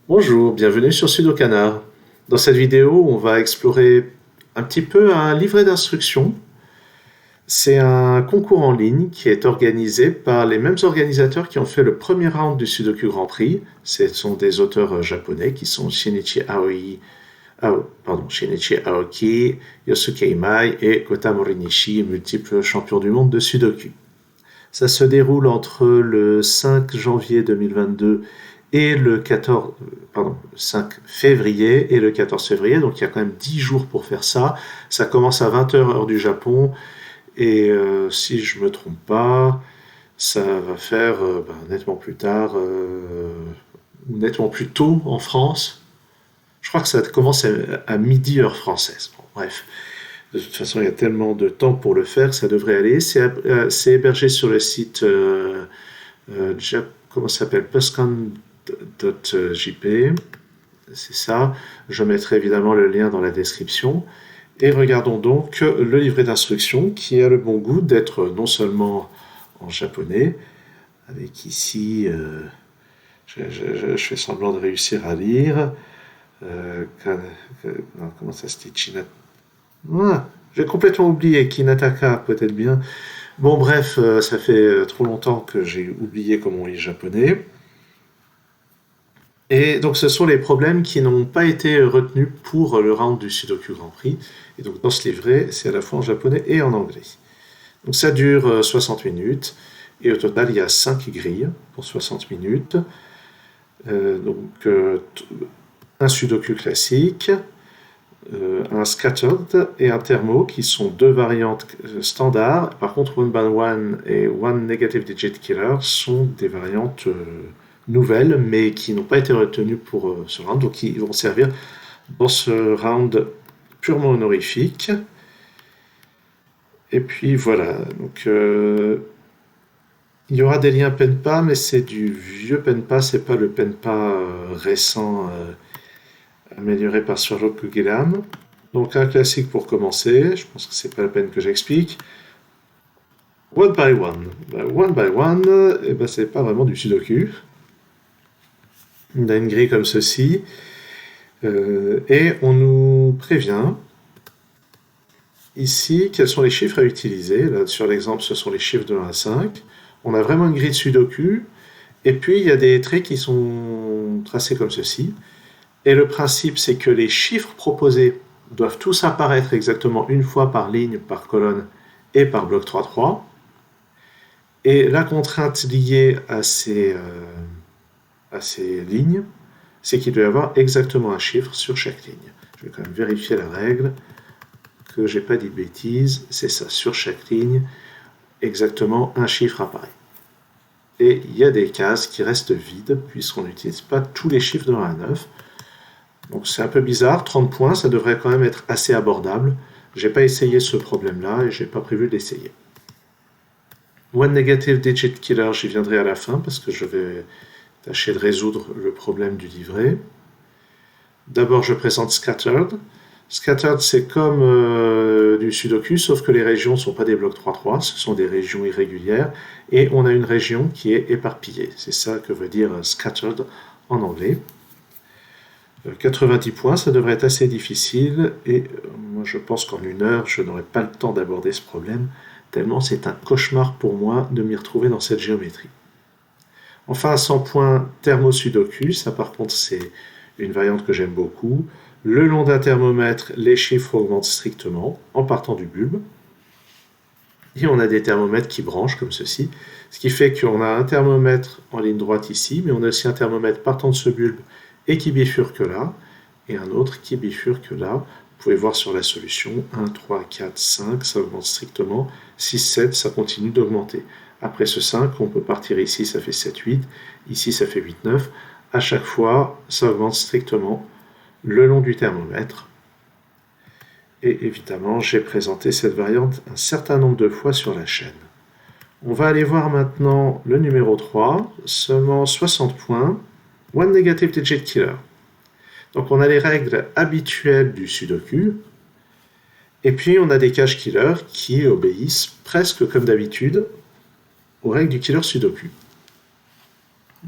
Bonjour, bienvenue sur Sudokanar. Dans cette vidéo, on va explorer un petit peu un livret d'instructions. C'est un concours en ligne qui est organisé par les mêmes organisateurs qui ont fait le premier round du Sudoku Grand Prix. Ce sont des auteurs japonais qui sont Shinichi Aoki, Yosuke Imai et Kota Morinishi, multiples champions du monde de Sudoku. Ça se déroule entre le 5 janvier 2022 et le 5 février et le 14 février, donc il y a quand même 10 jours pour faire ça. Ça commence à 20h heure du Japon, et si je ne me trompe pas, ça va faire nettement plus tard, ou nettement plus tôt en France. Je crois que ça commence à midi heure française. Bon, bref, de toute façon, il y a tellement de temps pour le faire, ça devrait aller. C'est hébergé sur le site, comment ça s'appelle, Puscan.jp. C'est ça. Je mettrai évidemment le lien dans la description. Et regardons donc le livret d'instructions qui a le bon goût d'être non seulement en japonais, avec ici, je fais semblant de réussir à lire. Comment ça se dit, j'ai complètement oublié Kinataka, peut-être bien. Bon, bref, ça fait trop longtemps que j'ai oublié comment on lit japonais. Et donc, ce sont les problèmes qui n'ont pas été retenus pour le round du Sudoku Grand Prix. Et donc, dans ce livret, c'est à la fois en japonais et en anglais. Donc, ça dure 60 minutes. Et au total, il y a 5 grilles pour 60 minutes. Un Sudoku classique, un scattered et un thermo qui sont deux variantes standards. Par contre, one by one et one negative digit killer sont des variantes nouvelles, mais qui n'ont pas été retenues pour ce round, donc ils vont servir dans ce round purement honorifique. Et puis voilà, donc il y aura des liens Penpa, mais c'est du vieux Penpa, c'est pas le Penpa récent amélioré par Sherlock Gillam. Donc un classique pour commencer, je pense que c'est pas la peine que j'explique. One by one. One by one, c'est pas vraiment du Sudoku. On a une grille comme ceci, et on nous prévient ici quels sont les chiffres à utiliser. Là, sur l'exemple, ce sont les chiffres de 1 à 5. On a vraiment une grille de Sudoku, et puis il y a des traits qui sont tracés comme ceci. Et le principe, c'est que les chiffres proposés doivent tous apparaître exactement une fois par ligne, par colonne et par bloc 3-3. Et la contrainte liée à ces lignes, c'est qu'il doit y avoir exactement un chiffre sur chaque ligne. Je vais quand même vérifier la règle, que j'ai pas dit de bêtises. C'est ça, sur chaque ligne, exactement un chiffre apparaît. Et il y a des cases qui restent vides, puisqu'on n'utilise pas tous les chiffres de 1 à 9. Donc c'est un peu bizarre, 30 points, ça devrait quand même être assez abordable. J'ai pas essayé ce problème-là et j'ai pas prévu d'essayer. One negative digit killer, j'y viendrai à la fin parce que je vais tâcher de résoudre le problème du livret. D'abord, je présente Scattered. Scattered, c'est comme du Sudoku, sauf que les régions ne sont pas des blocs 3-3, ce sont des régions irrégulières, et on a une région qui est éparpillée. C'est ça que veut dire Scattered en anglais. 90 points, ça devrait être assez difficile, et moi je pense qu'en 1 heure, je n'aurai pas le temps d'aborder ce problème, tellement c'est un cauchemar pour moi de m'y retrouver dans cette géométrie. Enfin, à 100 points, thermo-sudoku, ça par contre c'est une variante que j'aime beaucoup. Le long d'un thermomètre, les chiffres augmentent strictement en partant du bulbe. Et on a des thermomètres qui branchent comme ceci, ce qui fait qu'on a un thermomètre en ligne droite ici, mais on a aussi un thermomètre partant de ce bulbe et qui bifurque là, et un autre qui bifurque là. Vous pouvez voir sur la solution, 1, 3, 4, 5, ça augmente strictement, 6, 7, ça continue d'augmenter. Après ce 5, on peut partir ici, ça fait 7, 8, ici ça fait 8, 9. À chaque fois, ça augmente strictement le long du thermomètre. Et évidemment, j'ai présenté cette variante un certain nombre de fois sur la chaîne. On va aller voir maintenant le numéro 3, seulement 60 points, One Negative Digit Killer. Donc on a les règles habituelles du Sudoku, et puis on a des cache killers qui obéissent presque comme d'habitude aux règles du killer Sudoku.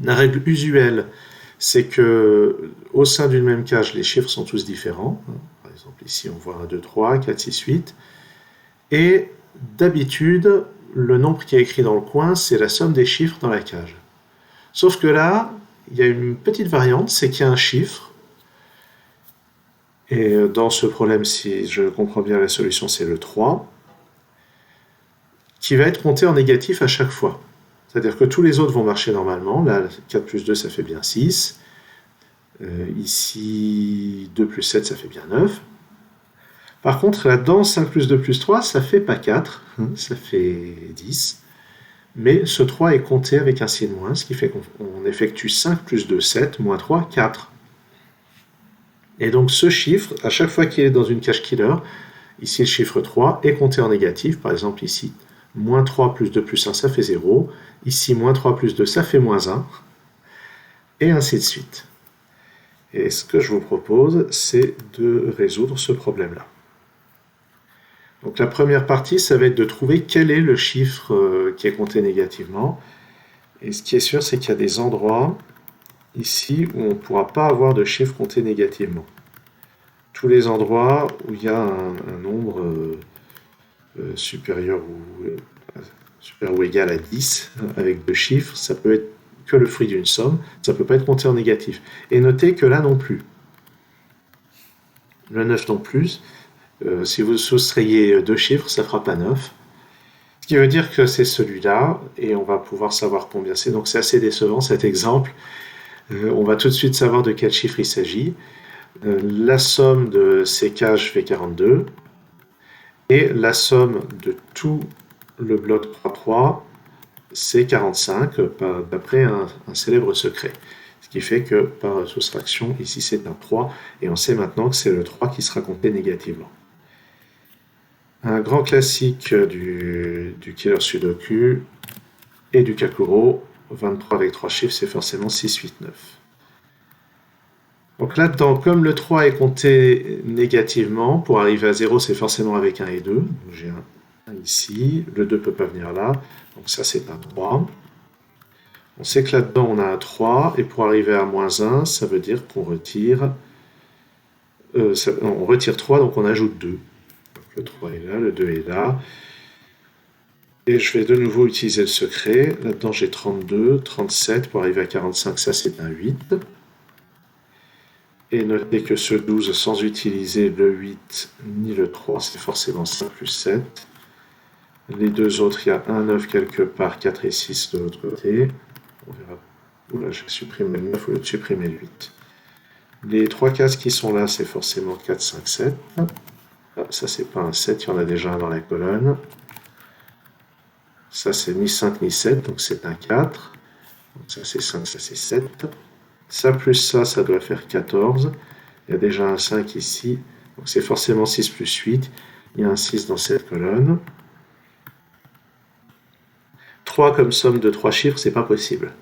La règle usuelle, c'est que au sein d'une même cage, les chiffres sont tous différents. Par exemple, ici, on voit 1, 2, 3, 4, 6, 8. Et d'habitude, le nombre qui est écrit dans le coin, c'est la somme des chiffres dans la cage. Sauf que là, il y a une petite variante, c'est qu'il y a un chiffre. Et dans ce problème, si je comprends bien la solution, c'est le 3, qui va être compté en négatif à chaque fois. C'est-à-dire que tous les autres vont marcher normalement. Là, 4 plus 2, ça fait bien 6. Ici, 2 plus 7, ça fait bien 9. Par contre, là-dedans, 5 plus 2 plus 3, ça fait pas 4, ça fait 10. Mais ce 3 est compté avec un signe moins, ce qui fait qu'on effectue 5 plus 2, 7, moins 3, 4. Et donc ce chiffre, à chaque fois qu'il est dans une cache killer, ici le chiffre 3 est compté en négatif. Par exemple ici, moins 3 plus 2 plus 1, ça fait 0. Ici, moins 3 plus 2, ça fait moins 1. Et ainsi de suite. Et ce que je vous propose, c'est de résoudre ce problème-là. Donc la première partie, ça va être de trouver quel est le chiffre qui est compté négativement. Et ce qui est sûr, c'est qu'il y a des endroits ici où on ne pourra pas avoir de chiffre compté négativement. Tous les endroits où il y a un nombre supérieur ou égal à 10 avec deux chiffres, ça peut être que le fruit d'une somme, ça ne peut pas être compté en négatif. Et notez que là non plus. Le 9 non plus. Si vous soustrayez deux chiffres, ça ne fera pas 9. Ce qui veut dire que c'est celui-là, et on va pouvoir savoir combien c'est. Donc c'est assez décevant cet exemple. On va tout de suite savoir de quel chiffre il s'agit. La somme de ces cages fait 42, et la somme de tout le bloc 3-3, c'est 45, d'après un célèbre secret. Ce qui fait que par soustraction, ici c'est un 3, et on sait maintenant que c'est le 3 qui sera compté négativement. Un grand classique du killer sudoku et du kakuro, 23 avec 3 chiffres, c'est forcément 6, 8, 9. Donc là-dedans, comme le 3 est compté négativement, pour arriver à 0, c'est forcément avec 1 et 2. Donc j'ai un ici, le 2 ne peut pas venir là, donc ça c'est un 3. On sait que là-dedans on a un 3, et pour arriver à moins 1, ça veut dire qu'on retire... on retire 3, donc on ajoute 2. Le 3 est là, le 2 est là. Et je vais de nouveau utiliser le secret. Là-dedans, j'ai 32, 37. Pour arriver à 45, ça c'est un 8. Et notez que ce 12, sans utiliser le 8 ni le 3, c'est forcément 5 plus 7. Les deux autres, il y a un 9 quelque part, 4 et 6 de l'autre côté. On verra. Oula, j'ai supprimé le 9 au lieu de supprimer le 8. Les trois cases qui sont là, c'est forcément 4, 5, 7. Ah, ça, c'est pas un 7, il y en a déjà un dans la colonne. Ça, c'est ni 5 ni 7, donc c'est un 4. Donc ça, c'est 5, ça, c'est 7. Ça plus ça doit faire 14. Il y a déjà un 5 ici, donc c'est forcément 6 plus 8. Il y a un 6 dans cette colonne. 3 comme somme de 3 chiffres, c'est pas possible.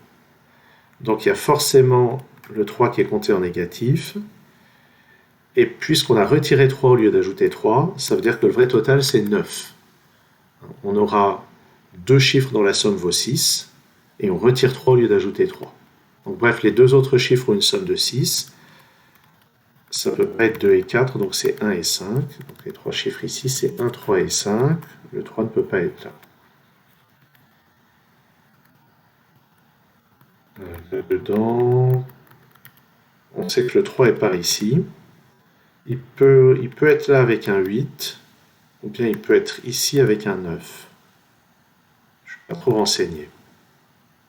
Donc il y a forcément le 3 qui est compté en négatif. Et puisqu'on a retiré 3 au lieu d'ajouter 3, ça veut dire que le vrai total, c'est 9. On aura deux chiffres dont la somme vaut 6, et on retire 3 au lieu d'ajouter 3. Donc bref, les deux autres chiffres ont une somme de 6. Ça peut pas être 2 et 4, donc c'est 1 et 5. Donc les trois chiffres ici, c'est 1, 3 et 5. Le 3 ne peut pas être là. Dedans, on sait que le 3 est par ici. Il peut être là avec un 8, ou bien il peut être ici avec un 9. Je ne suis pas trop renseigné.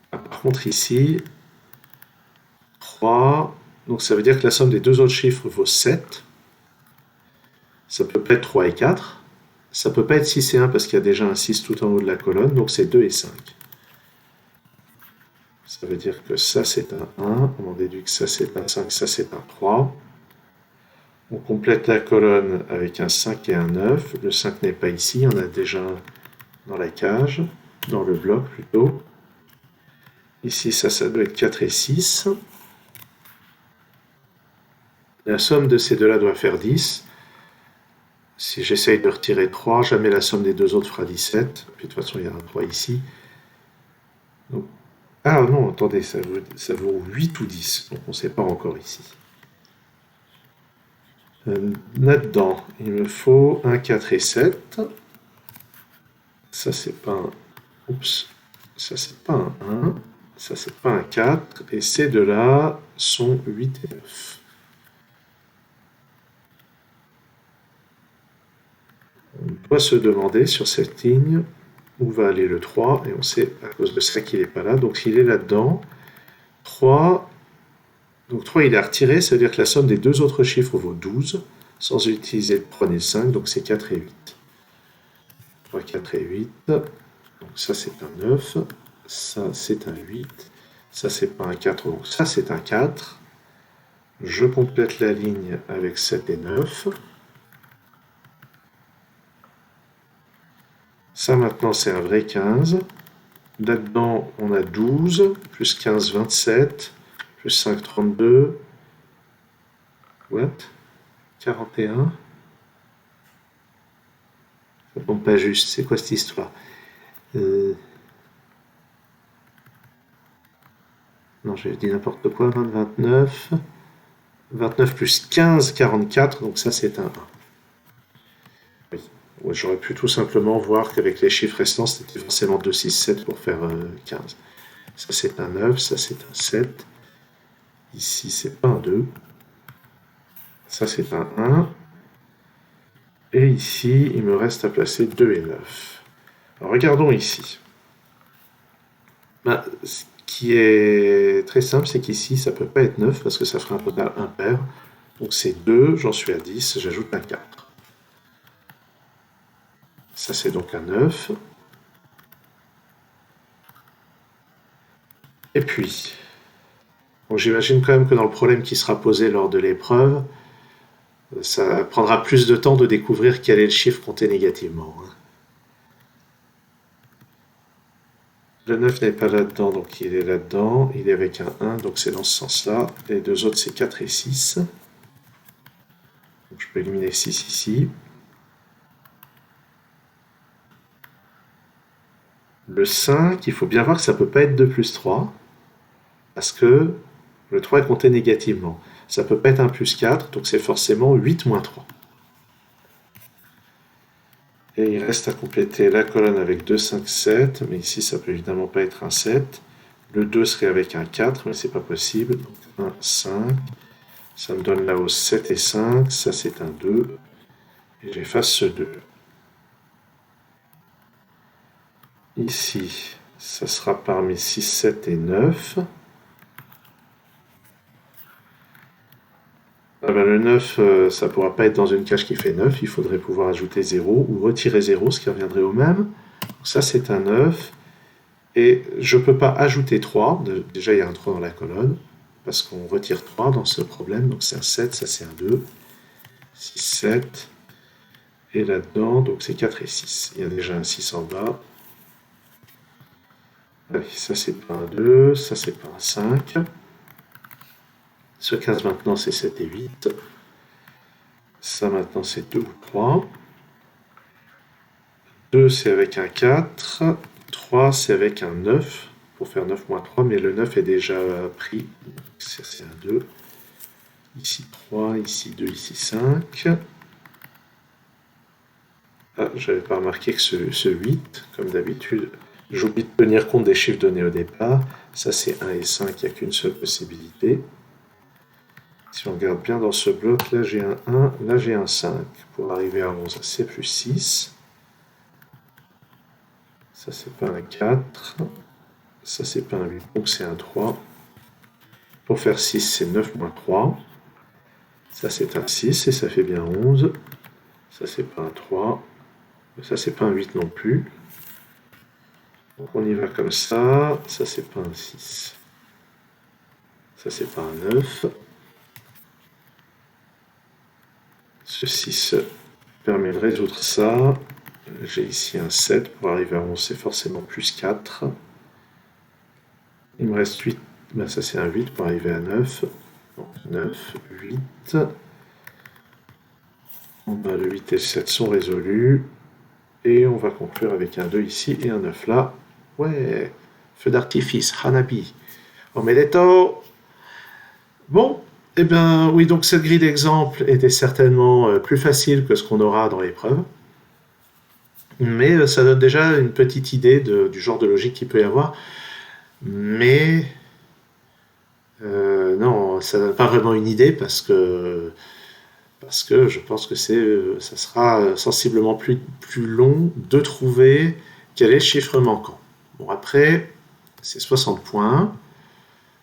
Par contre ici, 3, donc ça veut dire que la somme des deux autres chiffres vaut 7. Ça peut pas être 3 et 4. Ça peut pas être 6 et 1 parce qu'il y a déjà un 6 tout en haut de la colonne, donc c'est 2 et 5. Ça veut dire que ça c'est un 1, on en déduit que ça c'est un 5, ça c'est un 3. On complète la colonne avec un 5 et un 9. Le 5 n'est pas ici, il y en a déjà un dans la cage, dans le bloc plutôt. Ici, ça doit être 4 et 6. La somme de ces deux-là doit faire 10. Si j'essaye de retirer 3, jamais la somme des deux autres fera 17. Puis de toute façon, il y a un 3 ici. Donc, Ah non, attendez, ça vaut 8 ou 10, donc on sépare encore ici. Là-dedans, il me faut un 4 et 7. Ça, c'est pas un... Oups. Ça, c'est pas un 1. Ça, c'est pas un 4. Et ces deux-là sont 8 et 9. On doit se demander sur cette ligne où va aller le 3. Et on sait à cause de ça qu'il n'est pas là. Donc, il est là-dedans. 3. Donc, 3, il est retiré. Ça veut dire que la somme des deux autres chiffres vaut 12. Sans utiliser le 3 et le 5. Donc, c'est 4 et 8. 3, 4 et 8. Donc, ça, c'est un 9. Ça, c'est un 8. Ça, c'est pas un 4. Donc, ça, c'est un 4. Je complète la ligne avec 7 et 9. Ça maintenant c'est un vrai 15. Là-dedans on a 12, plus 15, 27, plus 5, 32. What? 41. Ça tombe pas juste, c'est quoi cette histoire? euh... Non, j'ai dit n'importe quoi, 20, 29. 29 plus 15, 44, donc ça c'est un 1. Oui. Ouais, j'aurais pu tout simplement voir qu'avec les chiffres restants, c'était forcément 2, 6, 7 pour faire 15. Ça c'est un 9, ça c'est un 7. Ici c'est pas un 2. Ça c'est un 1. Et ici, il me reste à placer 2 et 9. Alors, regardons ici. Ben, ce qui est très simple, c'est qu'ici, ça ne peut pas être 9 parce que ça ferait un total impair. Donc c'est 2, j'en suis à 10, j'ajoute un 4. Ça c'est donc un 9. Et puis, bon, j'imagine quand même que dans le problème qui sera posé lors de l'épreuve, ça prendra plus de temps de découvrir quel est le chiffre compté négativement. Le 9 n'est pas là-dedans, donc il est là-dedans. Il est avec un 1, donc c'est dans ce sens-là. Les deux autres, c'est 4 et 6. Donc je peux éliminer 6 ici. Le 5, il faut bien voir que ça ne peut pas être 2 plus 3, parce que le 3 est compté négativement. Ça ne peut pas être 1 plus 4, donc c'est forcément 8 moins 3. Et il reste à compléter la colonne avec 2, 5, 7, mais ici ça peut évidemment pas être un 7. Le 2 serait avec un 4, mais c'est pas possible. Donc 1, 5. Ça me donne là-haut 7 et 5, ça c'est un 2. Et j'efface ce 2. Ici, ça sera parmi 6, 7 et 9. Ah ben le 9, ça ne pourra pas être dans une cage qui fait 9. Il faudrait pouvoir ajouter 0 ou retirer 0, ce qui reviendrait au même. Donc ça, c'est un 9. Et je ne peux pas ajouter 3. Déjà, il y a un 3 dans la colonne, parce qu'on retire 3 dans ce problème. Donc c'est un 7, ça c'est un 2. 6, 7. Et là-dedans, donc c'est 4 et 6. Il y a déjà un 6 en bas. Allez, ça c'est pas un 2, ça c'est pas un 5. Ce 15 maintenant c'est 7 et 8. Ça maintenant c'est 2 ou 3. 2 c'est avec un 4. 3 c'est avec un 9. Pour faire 9 moins 3, mais le 9 est déjà pris. Ça c'est un 2. Ici 3, ici 2, ici 5. Ah, j'avais pas remarqué que ce 8, comme d'habitude, j'oublie de tenir compte des chiffres donnés au départ. Ça c'est 1 et 5, il n'y a qu'une seule possibilité. Si on regarde bien dans ce bloc, là j'ai un 1, là j'ai un 5. Pour arriver à 11, c'est plus 6. Ça c'est pas un 4. Ça c'est pas un 8, donc c'est un 3. Pour faire 6, c'est 9 moins 3. Ça c'est un 6 et ça fait bien 11. Ça c'est pas un 3. Ça c'est pas un 8 non plus. Donc on y va comme ça. Ça c'est pas un 6. Ça c'est pas un 9. Ce 6 permet de résoudre ça. J'ai ici un 7. Pour arriver à 11, c'est forcément plus 4. Il me reste 8. Ben ça c'est un 8 pour arriver à 9. Donc 9, 8. Ben, le 8 et le 7 sont résolus. Et on va conclure avec un 2 ici et un 9 là. Ouais. feu d'artifice, hanabi, omedeto. Bon, eh bien oui, donc cette grille d'exemple était certainement plus facile que ce qu'on aura dans l'épreuve, mais ça donne déjà une petite idée du genre de logique qu'il peut y avoir, mais non, ça donne pas vraiment une idée parce que je pense que ça sera sensiblement plus long de trouver quel est le chiffre manquant. Bon, après, c'est 60 points,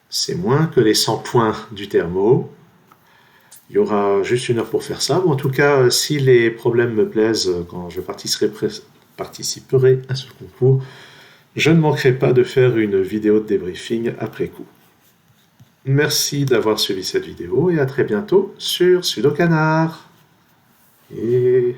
c'est moins que les 100 points du thermo. Il y aura juste une heure pour faire ça. Bon, en tout cas, si les problèmes me plaisent quand je participerai à ce concours, je ne manquerai pas de faire une vidéo de débriefing après coup. Merci d'avoir suivi cette vidéo et à très bientôt sur Sudokanar. Et